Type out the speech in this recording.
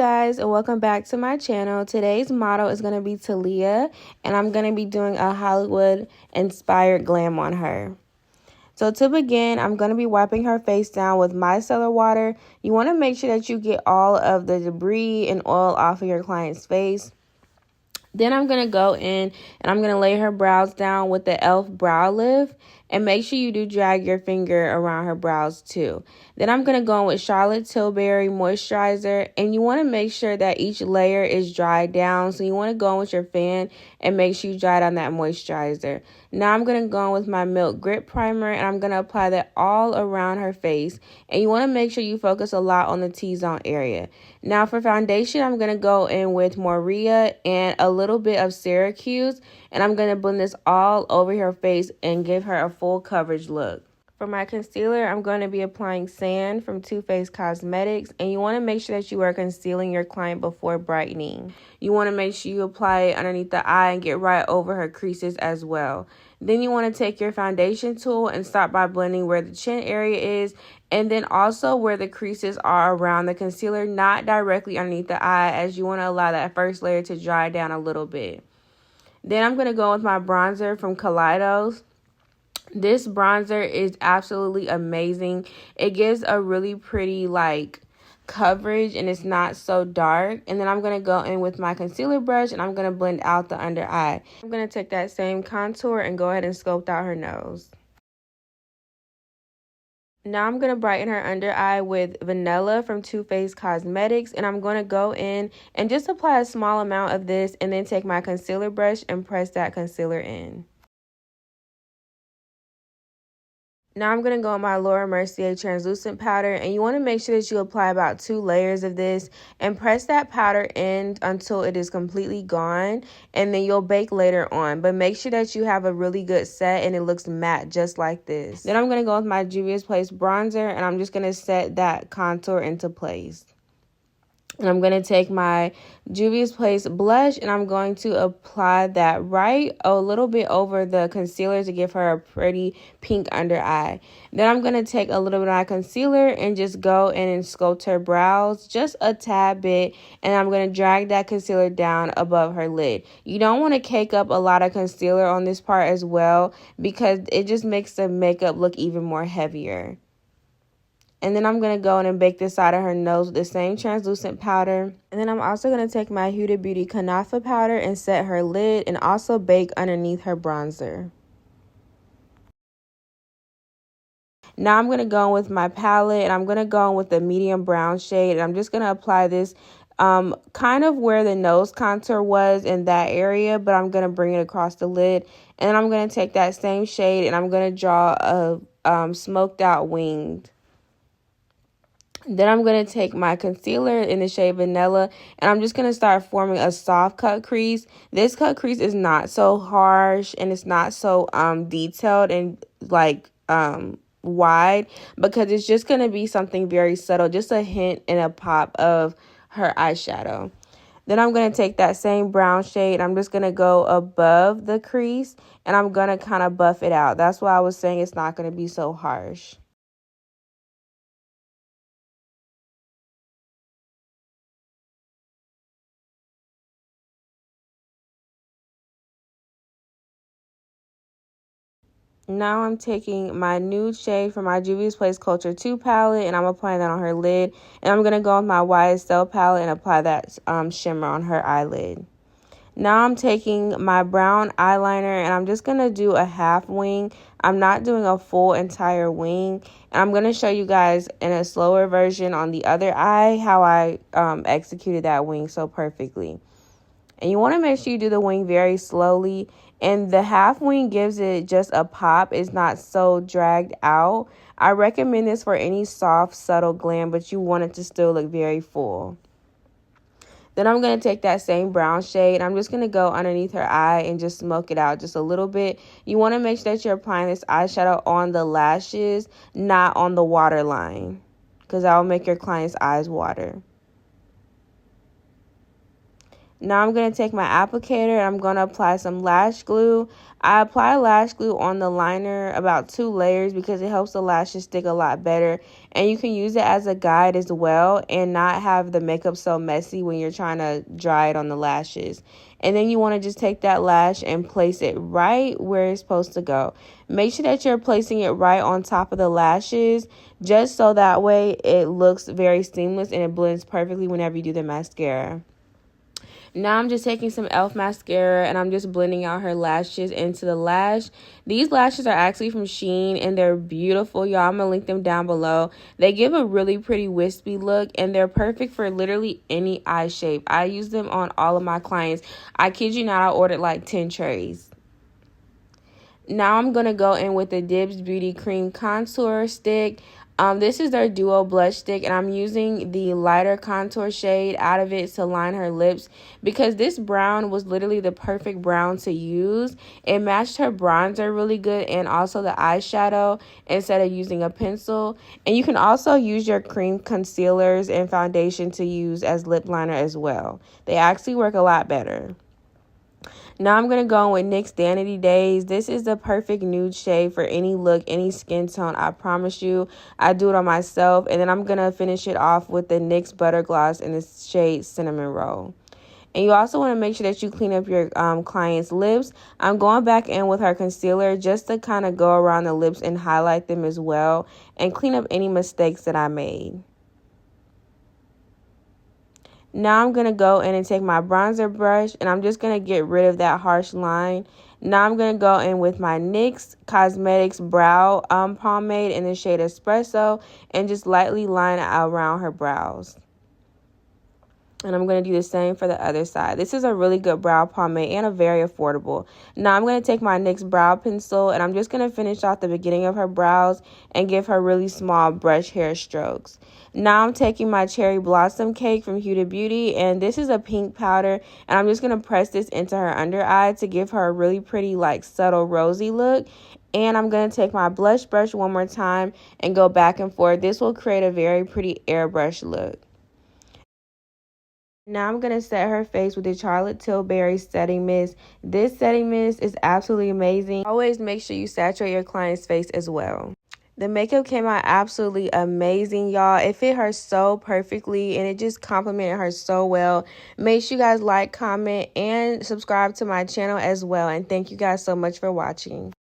guys, and welcome back to my channel. Today's model is going to be Talia, and I'm going to be doing a Hollywood inspired glam on her. So to begin, I'm going to be wiping her face down with micellar water. You want to make sure that you get all of the debris and oil off of your client's face. Then I'm going to go in and I'm going to lay her brows down with the E.L.F brow lift. And make sure you do drag your finger around her brows too. Then I'm going to go in with Charlotte Tilbury moisturizer. And you want to make sure that each layer is dried down. So you want to go in with your fan and make sure you dry down that moisturizer. Now I'm going to go in with my Milk Grip Primer. And I'm going to apply that all around her face. And you want to make sure you focus a lot on the T-zone area. Now for foundation, I'm going to go in with Moorea and a little bit of Syracuse. And I'm going to blend this all over her face and give her a full coverage look. For my concealer, I'm going to be applying Sand from TooFaced Cosmetics. And you want to make sure that you are concealing your client before brightening. You want to make sure you apply it underneath the eye and get right over her creases as well. Then you want to take your foundation tool and start by blending where the chin area is. And then also where the creases are around the concealer, not directly underneath the eye, as you want to allow that first layer to dry down a little bit. Then I'm going to go with my bronzer from Kaleidos. This bronzer is absolutely amazing. It gives a really pretty coverage and it's not so dark. And then I'm going to go in with my concealer brush and I'm going to blend out the under eye. I'm going to take that same contour and go ahead and sculpt out her nose. Now I'm going to brighten her under eye with Vanilla from TooFaced Cosmetics. And I'm going to go in and just apply a small amount of this and then take my concealer brush and press that concealer in. Now I'm going to go with my Mercier translucent powder, and you want to make sure that you apply about 2 layers of this and press that powder in until it is completely gone, and then you'll bake later on. But make sure that you have a really good set and it looks matte just like this. Then I'm going to go with my Juvia's Place bronzer, and I'm just going to set that contour into place. And I'm going to take my Juvia's Place blush and I'm going to apply that right a little bit over the concealer to give her a pretty pink under eye. Then I'm going to take a little bit of my concealer and just go in and sculpt her brows just a tad bit. And I'm going to drag that concealer down above her lid. You don't want to cake up a lot of concealer on this part as well, because it just makes the makeup look even more heavier. And then I'm going to go in and bake the side of her nose with the same translucent powder. And then I'm also going to take my Huda Beauty Kunafa powder and set her lid and also bake underneath her bronzer. Now I'm going to go in with my palette and I'm going to go in with the medium brown shade. And I'm just going to apply this kind of where the nose contour was in that area, but I'm going to bring it across the lid. And then I'm going to take that same shade and I'm going to draw a smoked out winged. Then I'm going to take my concealer in the shade Vanilla, and I'm just going to start forming a soft cut crease. This cut crease is not so harsh, and it's not so detailed and wide, because it's just going to be something very subtle, just a hint and a pop of her eyeshadow. Then I'm going to take that same brown shade. I'm just going to go above the crease, and I'm going to kind of buff it out. That's why I was saying it's not going to be so harsh. Now I'm taking my nude shade from my Juvia's Place Culture 2 palette, and I'm applying that on her lid. And I'm going to go with my YSL palette and apply that shimmer on her eyelid. Now I'm taking my brown eyeliner, and I'm just going to do a half wing. I'm not doing a full entire wing. And I'm going to show you guys in a slower version on the other eye how I executed that wing so perfectly. And you want to make sure you do the wing very slowly. And the half wing gives it just a pop. It's not so dragged out. I recommend this for any soft, subtle glam, but you want it to still look very full. Then I'm going to take that same brown shade. I'm just going to go underneath her eye and just smoke it out just a little bit. You want to make sure that you're applying this eyeshadow on the lashes, not on the waterline, because that will make your client's eyes water. Now I'm going to take my applicator and I'm going to apply some lash glue. I apply lash glue on the liner, about 2 layers, because it helps the lashes stick a lot better. And you can use it as a guide as well and not have the makeup so messy when you're trying to dry it on the lashes. And then you want to just take that lash and place it right where it's supposed to go. Make sure that you're placing it right on top of the lashes, just so that way it looks very seamless and it blends perfectly whenever you do the mascara. Now I'm just taking some E.L.F. mascara and I'm just blending out her lashes into the lash. These lashes are actually from SHEIN and they're beautiful, y'all. I'm going to link them down below. They give a really pretty wispy look and they're perfect for literally any eye shape. I use them on all of my clients. I kid you not, I ordered like 10 trays. Now I'm going to go in with the DIBS Beauty Cream Contour Stick. This is their duo blush stick, and I'm using the lighter contour shade out of it to line her lips because this brown was literally the perfect brown to use. It matched her bronzer really good and also the eyeshadow instead of using a pencil. And you can also use your cream concealers and foundation to use as lip liner as well. They actually work a lot better. Now I'm going to go with NYX Danity Daze. This is the perfect nude shade for any look, any skin tone. I promise you. I do it on myself. And then I'm going to finish it off with the NYX Butter Gloss in the shade Cinnamon Roll. And you also want to make sure that you clean up your client's lips. I'm going back in with her concealer just to kind of go around the lips and highlight them as well. And clean up any mistakes that I made. Now I'm going to go in and take my bronzer brush and I'm just going to get rid of that harsh line. Now I'm going to go in with my NYX Cosmetics Brow Pomade in the shade Espresso and just lightly line around her brows. And I'm going to do the same for the other side. This is a really good brow pomade and a very affordable. Now I'm going to take my NYX brow pencil and I'm just going to finish off the beginning of her brows and give her really small brush hair strokes. Now I'm taking my Cherry Blossom Cake from Huda Beauty, and this is a pink powder, and I'm just going to press this into her under eye to give her a really pretty, like, subtle rosy look. And I'm going to take my blush brush one more time and go back and forth. This will create a very pretty airbrush look. Now I'm going to set her face with the Charlotte Tilbury setting mist. This setting mist is absolutely amazing. Always make sure you saturate your client's face as well. The makeup came out absolutely amazing, y'all. It fit her so perfectly and it just complimented her so well. Make sure you guys like, comment, and subscribe to my channel as well. And thank you guys so much for watching.